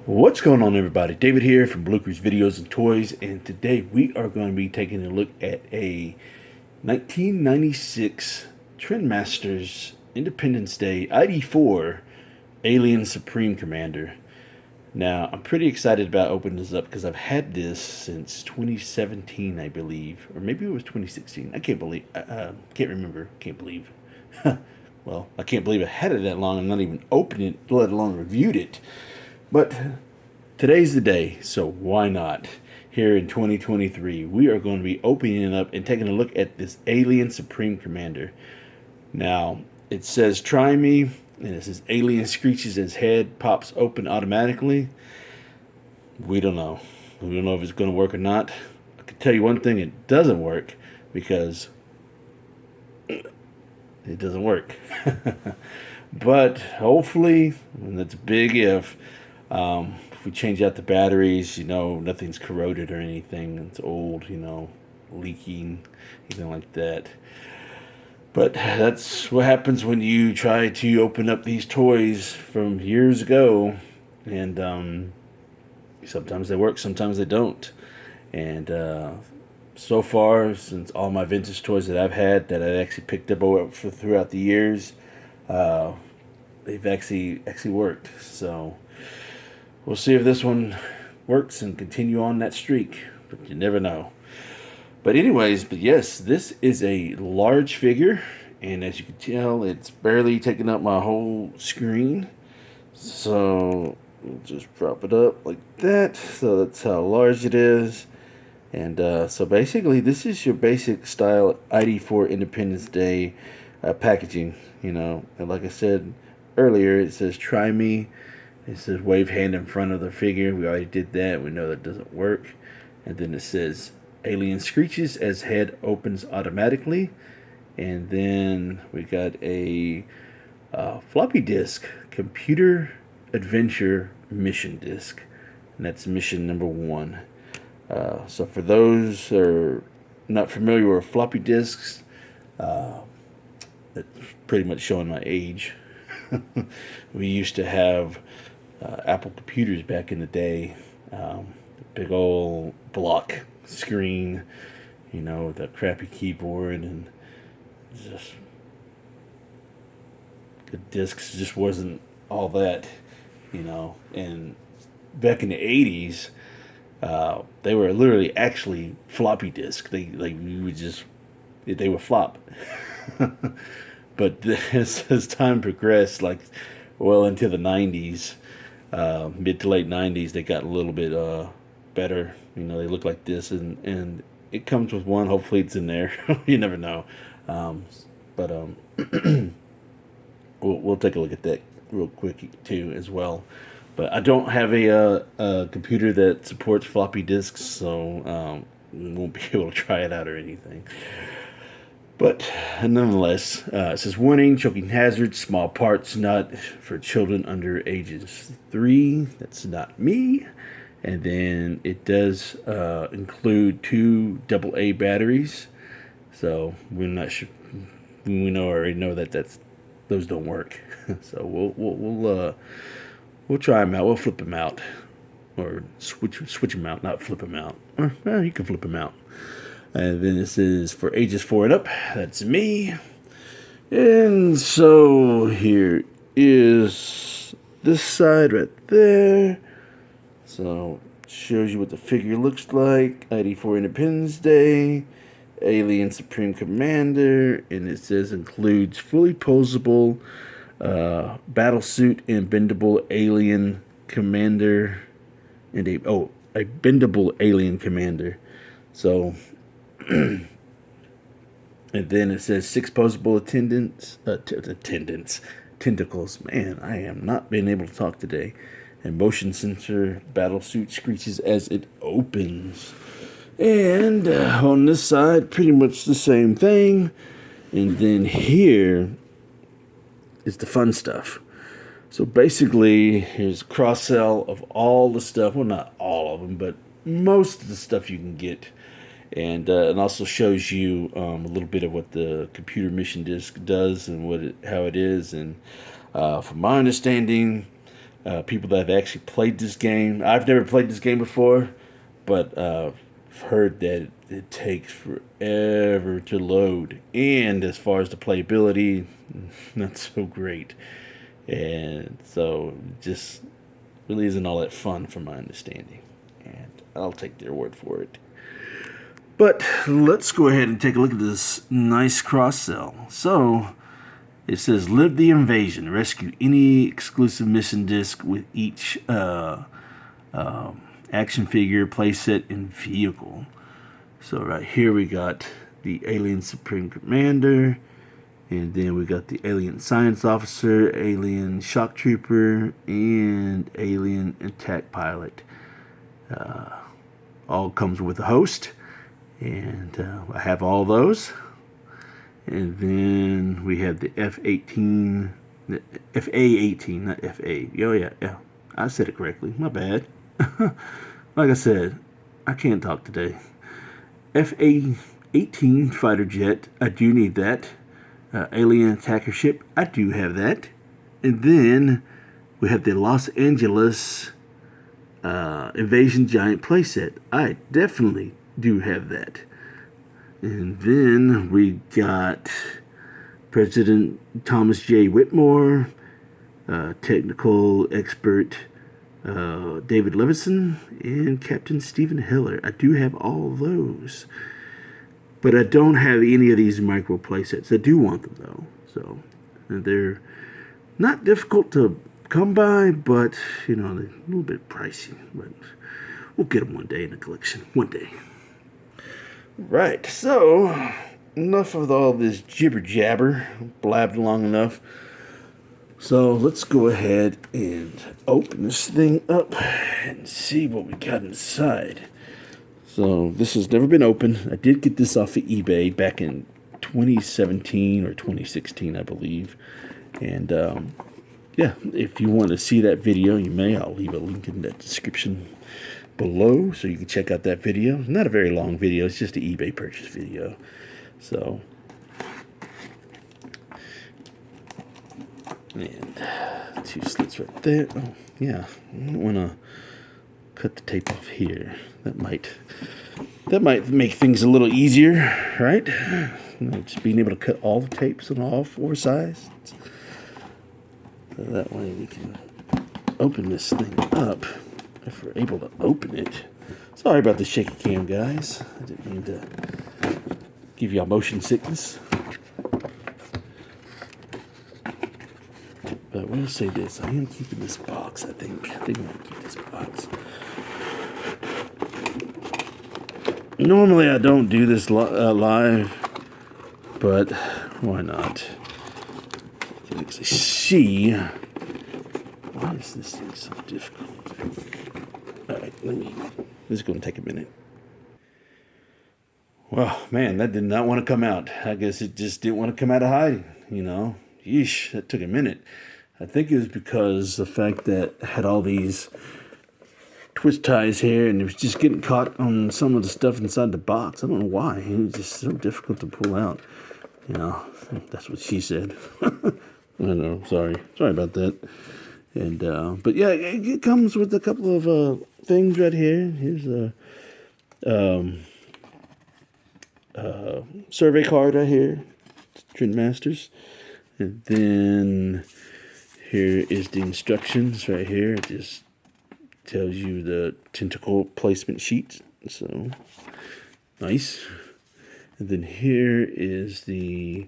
What's going on, everybody? David here from Bluckers Videos and Toys, and today we are going to be taking a look at a 1996 Trendmasters Independence Day ID4 Alien Supreme Commander. Now, I'm pretty excited about opening this up because I've had this since 2017, I believe, or maybe it was 2016. I can't remember. Can't believe. Well, I can't believe I had it that long and not even opened it, let alone reviewed it. But today's the day, so why not? Here in 2023, we are going to be opening it up and taking a look at this Alien Supreme Commander. Now, it says try me, and it says alien screeches as head pops open automatically. We don't know. We don't know if it's going to work or not. I can tell you one thing, it doesn't work because it doesn't work. But hopefully, and that's a big if we change out the batteries, nothing's corroded or anything. It's old, leaking, anything like that. But that's what happens when you try to open up these toys from years ago. And sometimes they work, sometimes they don't. And so far, since all my vintage toys that I've had that I've actually picked up throughout the years, they've actually worked. So we'll see if this one works and continue on that streak, but you never know. But yes, this is a large figure, and as you can tell, it's barely taking up my whole screen. So we'll just prop it up like that. So that's how large it is. And so basically, this is your basic style ID4 Independence Day packaging, And like I said earlier, it says try me. It says wave hand in front of the figure. We already did that. We know that doesn't work. And then it says alien screeches as head opens automatically. And then we got a floppy disk computer adventure mission disk. And that's mission number 1. So for those who are not familiar with floppy disks, that's pretty much showing my age. We used to have Apple computers back in the day, big old block screen, with a crappy keyboard, and just the discs just wasn't all that, and back in the 80s, they were literally actually floppy disk. They would flop. But as time progressed, well into the 90s, mid to late 90s, they got a little bit better. They look like this, and it comes with one. Hopefully it's in there. You never know. But we'll take a look at that real quick too as well. But I don't have a computer that supports floppy disks, so we won't be able to try it out or anything. But nonetheless, it says warning, choking hazard, small parts not for children under ages 3. That's not me. And then it does include 2 AA batteries. So we're not sure. We already know that those don't work. So we'll try them out. We'll flip them out, or switch them out, not flip them out. Or you can flip them out. And then this is for ages 4 and up. That's me. And so here is this side right there. So it shows you what the figure looks like. ID4 Independence Day. Alien Supreme Commander. And it says includes fully posable battlesuit and bendable alien commander. And a bendable alien commander. So and then it says 6 posable tentacles. Man, I am not being able to talk today. And motion sensor battlesuit screeches as it opens. And on this side, pretty much the same thing. And then here is the fun stuff. So basically, here's a cross-sell of all the stuff. Well, not all of them, but most of the stuff you can get. And it also shows you a little bit of what the computer mission disk does and how it is. And from my understanding, people that have actually played this game. I've never played this game before, but I've heard that it takes forever to load, and as far as the playability, not so great. And so just really isn't all that fun from my understanding. And I'll take their word for it. But let's go ahead and take a look at this nice cross-sell. So it says, live the invasion. Rescue any exclusive mission disc with each action figure, playset, and vehicle. So right here we got the Alien Supreme Commander. And then we got the Alien Science Officer, Alien Shock Trooper, and Alien Attack Pilot. All comes with a host. And I have all those. And then we have the F-18, the FA-18, not FA. Oh, yeah, I said it correctly. My bad. Like I said, I can't talk today. FA-18 fighter jet, I do need that. Alien attacker ship, I do have that. And then we have the Los Angeles Invasion Giant playset. I definitely do have that. And then we got President Thomas J. Whitmore, technical expert David Levison, and Captain Stephen Heller. I do have all those. But I don't have any of these micro playsets. I do want them, though. So they're not difficult to come by, but, you know, they're a little bit pricey. But we'll get them one day in the collection. One day. Right, so enough of all this jibber jabber, blabbed long enough. So let's go ahead and open this thing up and see what we got inside. So this has never been opened. I did get this off of eBay back in 2017 or 2016, I believe. And yeah, if you want to see that video, you may. I'll leave a link in the description below so you can check out that video. It's not a very long video. It's just an eBay purchase video. So, and 2 slits right there. Oh, yeah. I don't want to cut the tape off here. That might make things a little easier, right? Just being able to cut all the tapes on all 4 sides. So that way we can open this thing up if we're able to open it. Sorry about the shaky cam, guys. I didn't mean to give y'all motion sickness. But I will say this. I am keeping this box, I think. I think I'm going to keep this box. Normally I don't do this live, but why not? You can actually see. Why is this thing so difficult? Alright, this is going to take a minute. Well, man, that did not want to come out. I guess it just didn't want to come out of hiding, you know. Yeesh, that took a minute. I think it was because the fact that I had all these twist ties here, and it was just getting caught on some of the stuff inside the box. I don't know why. It was just so difficult to pull out. You know, that's what she said. I don't know. Sorry about that. And but yeah, it comes with a couple of things right here. Here's a survey card right here, Trendmasters, and then here is the instructions right here. It just tells you the tentacle placement sheet, so nice. And then here is the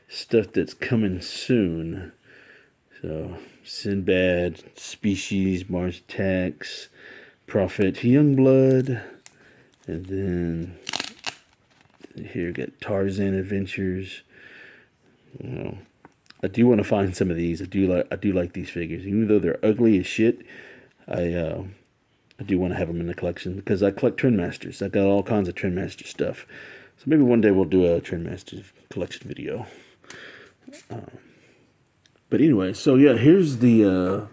stuff that's coming soon. So Sinbad, Species, Mars Attacks, Prophet, Youngblood, and then here we got Tarzan Adventures. You know, I do want to find some of these. I do like these figures, even though they're ugly as shit. I do want to have them in the collection because I collect Trendmasters. I got all kinds of Trendmaster stuff. So maybe one day we'll do a Trendmasters collection video. But anyway, so yeah, here's the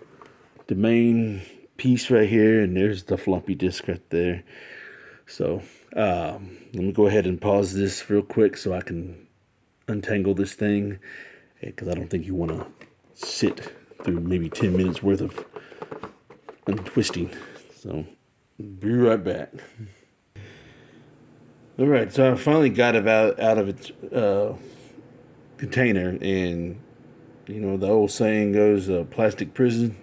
main piece right here, and there's the floppy disk right there. So let me go ahead and pause this real quick so I can untangle this thing, because I don't think you want to sit through maybe 10 minutes worth of untwisting. So, be right back. All right, so I finally got it out of its container, and you know the old saying goes, "Plastic prison."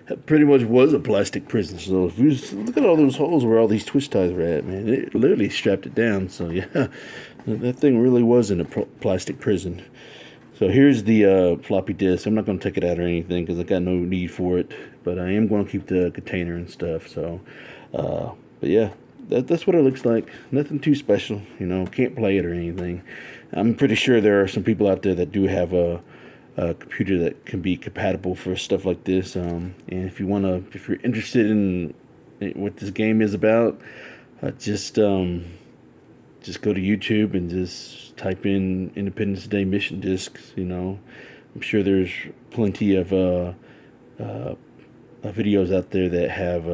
That pretty much was a plastic prison. So if you just look at all those holes where all these twist ties were at, man, it literally strapped it down. So yeah, that thing really was in a plastic prison. So here's the floppy disk. I'm not going to take it out or anything because I got no need for it, but I am going to keep the container and stuff. So, but yeah, that's what it looks like. Nothing too special, you know. Can't play it or anything. I'm pretty sure there are some people out there that do have a computer that can be compatible for stuff like this. And if you're interested in what this game is about, just go to YouTube and just type in Independence Day mission discs. You know, I'm sure there's plenty of videos out there that have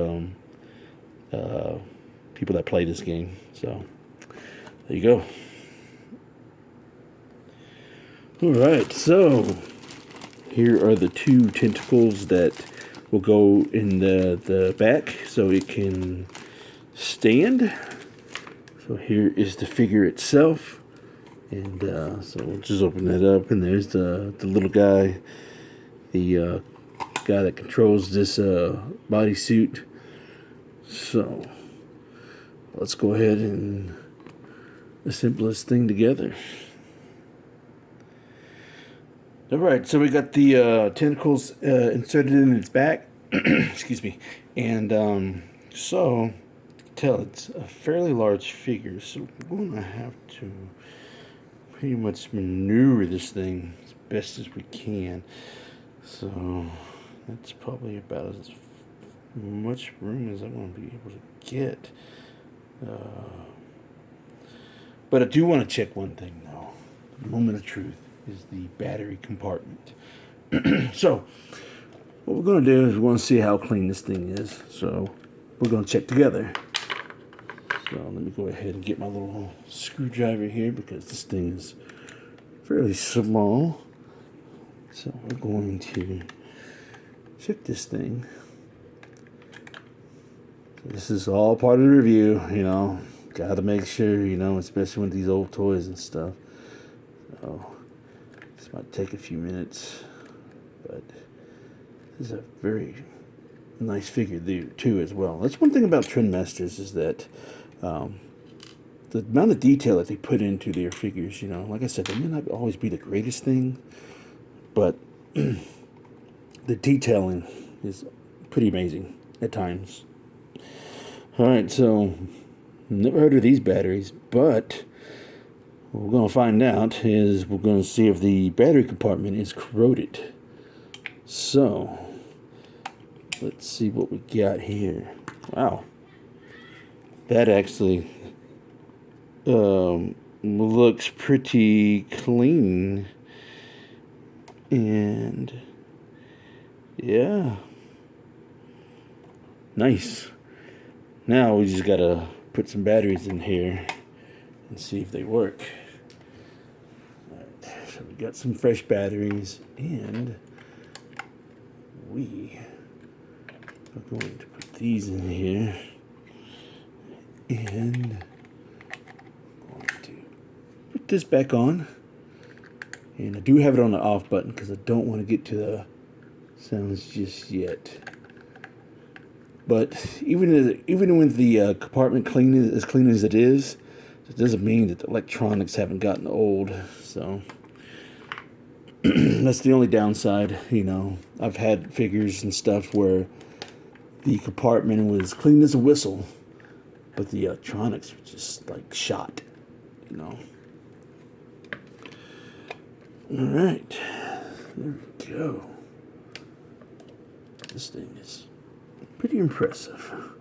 people that play this game. So there you go. All right, so here are the two tentacles that will go in the back so it can stand. So here is the figure itself, and so we'll just open that up, and there's the little guy, the guy that controls this bodysuit. So let's go ahead and assemble this thing together. Alright, so we got the tentacles inserted in its back. Excuse me. And so, you can tell it's a fairly large figure, so we're going to have to pretty much maneuver this thing as best as we can. So, that's probably about as much room as I'm going to be able to get. But I do want to check one thing, though. The moment of truth is the battery compartment. So what we're going to do is we're going to see how clean this thing is. So we're going to check together. So let me go ahead and get my little screwdriver here because this thing is fairly small. So we're going to check this thing. This is all part of the review, you know. Got to make sure, you know, especially with these old toys and stuff. So this might take a few minutes, but this is a very nice figure there too as well. That's one thing about Trendmasters is that the amount of detail that they put into their figures, you know, like I said, they may not always be the greatest thing, but the detailing is pretty amazing at times. Alright, so never heard of these batteries, but what we're going to find out is we're going to see if the battery compartment is corroded. So let's see what we got here. Wow, that actually looks pretty clean, and yeah, nice. Now we just gotta put some batteries in here and see if they work. Alright, so we got some fresh batteries, and we are going to put these in here, and I'm going to put this back on. And I do have it on the off button because I don't want to get to the sounds just yet. But even with the compartment as clean as it is, it doesn't mean that the electronics haven't gotten old. So that's the only downside. You know, I've had figures and stuff where the compartment was clean as a whistle, but the electronics were just like shot. You know. All right, there we go. This thing is pretty impressive.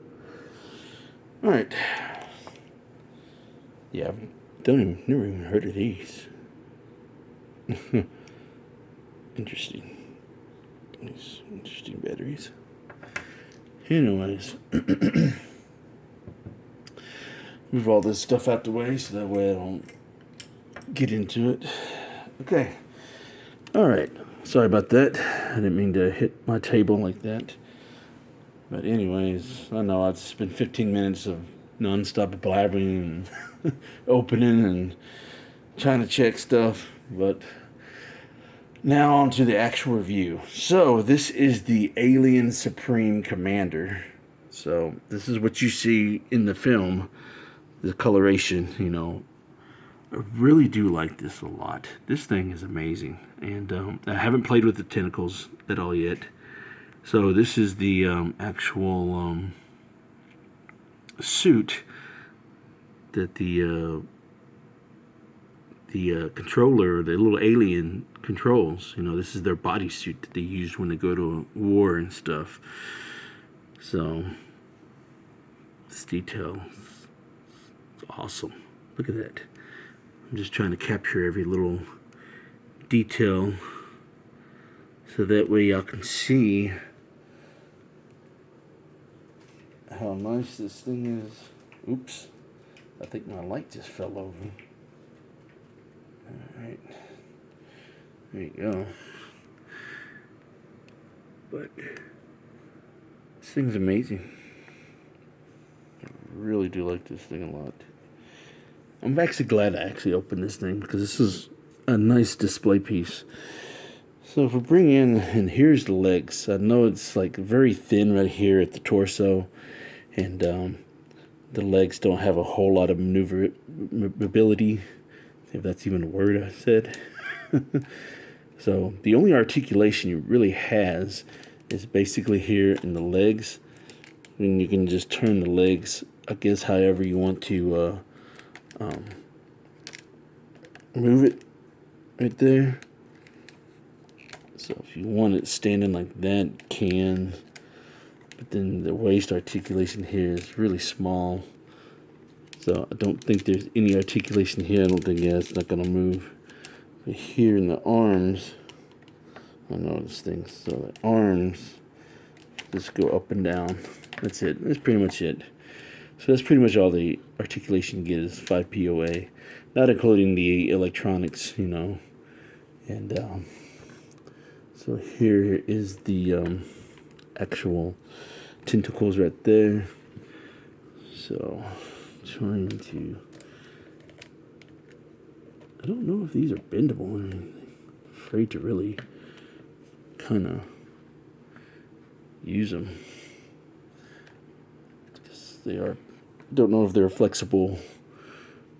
All right. Yeah, I've never even heard of these. Interesting. These interesting batteries. Anyways, move all this stuff out the way so that way I don't get into it. Okay. All right. Sorry about that. I didn't mean to hit my table like that. But anyways, I know it's been 15 minutes of non-stop blabbering and opening and trying to check stuff. But now on to the actual review. So this is the Alien Supreme Commander. So this is what you see in the film, the coloration, you know. I really do like this a lot. This thing is amazing. And I haven't played with the tentacles at all yet. So this is the actual suit that the controller, the little alien, controls. You know, this is their bodysuit that they use when they go to war and stuff. So this detail is awesome. Look at that. I'm just trying to capture every little detail so that way y'all can see how nice this thing is. Oops, I think my light just fell over. Alright, there you go. But this thing's amazing. I really do like this thing a lot. I'm actually glad I actually opened this thing because this is a nice display piece. So if we bring in, and here's the legs. I know it's like very thin right here at the torso, and the legs don't have a whole lot of maneuverability, if that's even a word I said. So the only articulation it really has is basically here in the legs, and you can just turn the legs, I guess, however you want to move it right there. So if you want it standing like that, you can. But then the waist articulation here is really small. So I don't think there's any articulation here. I don't think, yeah, it's not going to move. But here in the arms, I know this thing. So the arms just go up and down. That's it. That's pretty much it. So that's pretty much all the articulation you get is 5 POA. Not including the electronics, you know. And so here is the actual tentacles right there. So trying to, I don't know if these are bendable or anything. Afraid to really kind of use them because they are, don't know if they're flexible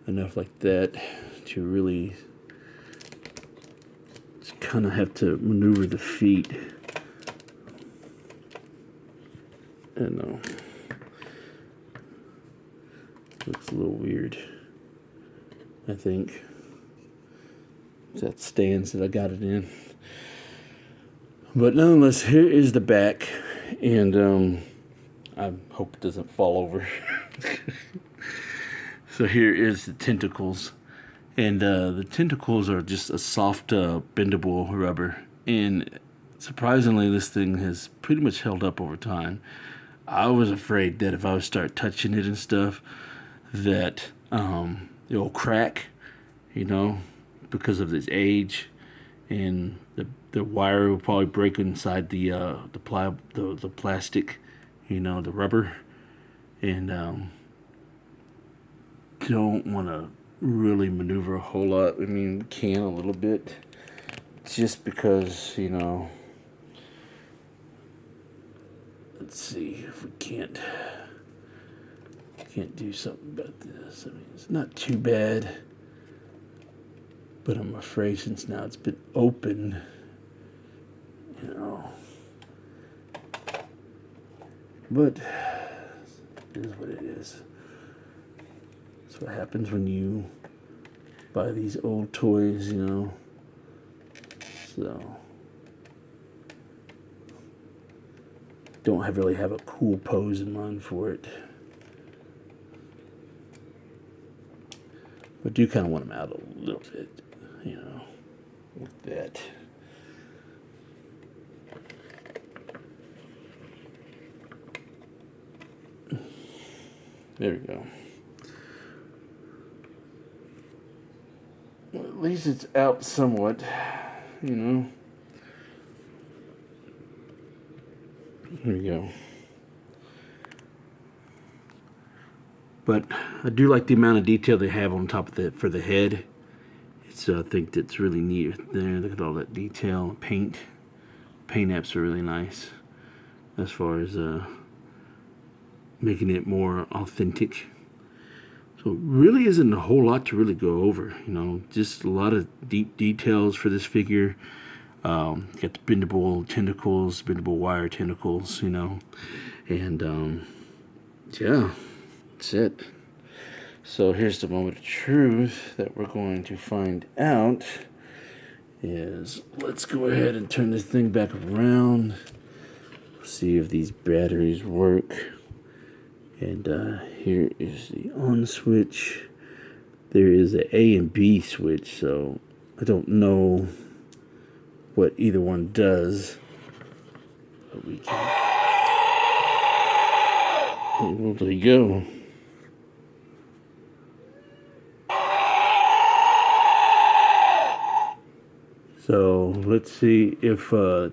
enough like that to really just kind of have to maneuver the feet. I don't know. Looks a little weird, I think. That stands that I got it in. But nonetheless, here is the back, and I hope it doesn't fall over. So here is the tentacles, and the tentacles are just a soft bendable rubber, and surprisingly this thing has pretty much held up over time. I was afraid that if I would start touching it and stuff that it'll crack, you know, because of its age, and the wire will probably break inside the plastic, you know, the rubber, and don't want to really maneuver a whole lot. I mean, we can a little bit, just because, you know. Let's see if we can't do something about this. I mean, it's not too bad, but I'm afraid since now it's been open, you know. But it is what it is. That's what happens when you buy these old toys, you know. So don't really have a cool pose in mind for it. But do kind of want them out a little bit, you know, like that. There we go. Well, at least it's out somewhat, you know. Here we go. But I do like the amount of detail they have on top of the for the head. It's I think that's really neat there. Look at all that detail. Paint apps are really nice as far as making it more authentic. So it really isn't a whole lot to really go over, you know, just a lot of deep details for this figure. Got the bendable tentacles, bendable wire tentacles, you know, and yeah, that's it. So here's the moment of truth that we're going to find out is, let's go ahead and turn this thing back around, see if these batteries work. And here is the on switch. There is an A and B switch, so I don't know what either one does. But we can. Well, there you go. So let's see if I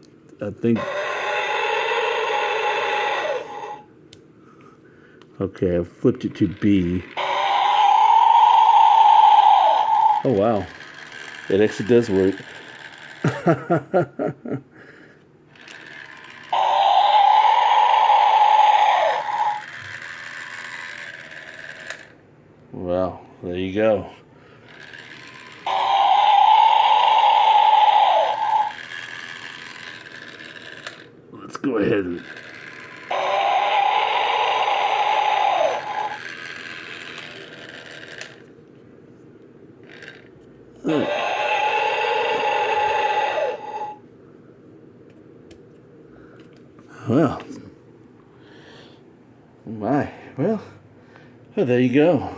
think. Okay, I flipped it to B. Oh wow, it actually does work. Well, there you go. Let's go ahead and well, well, there you go.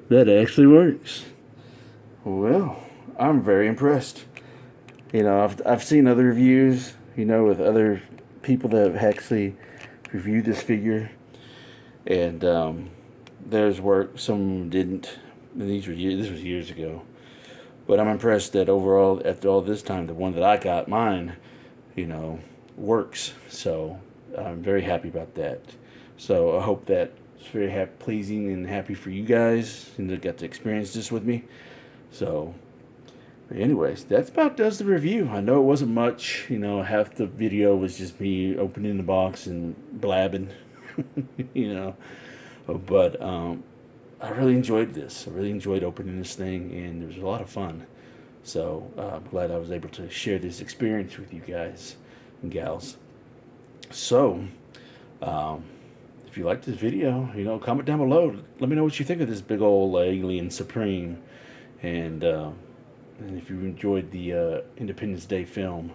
That actually works. Well, I'm very impressed. You know, I've seen other reviews, you know, with other people that have actually reviewed this figure, and theirs worked. Some didn't. And this was years ago. But I'm impressed that overall, after all this time, the one that I got, mine, you know, works. So I'm very happy about that. So I hope that it's very pleasing and happy for you guys, and that got to experience this with me. So anyways, that's about does the review. I know it wasn't much. You know, half the video was just me opening the box and blabbing. You know, but I really enjoyed this. I really enjoyed opening this thing, and it was a lot of fun. So I'm glad I was able to share this experience with you guys and gals. So if you liked this video, you know, comment down below. Let me know what you think of this big old Alien Supreme, and if you enjoyed the Independence Day film,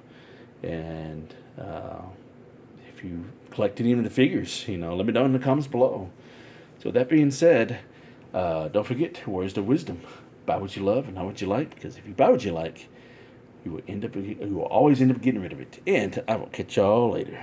and if you collect any of the figures, you know, let me know in the comments below. So that being said, don't forget, words of wisdom: buy what you love and not what you like, because if you buy what you like, you will always end up getting rid of it. And I will catch y'all later.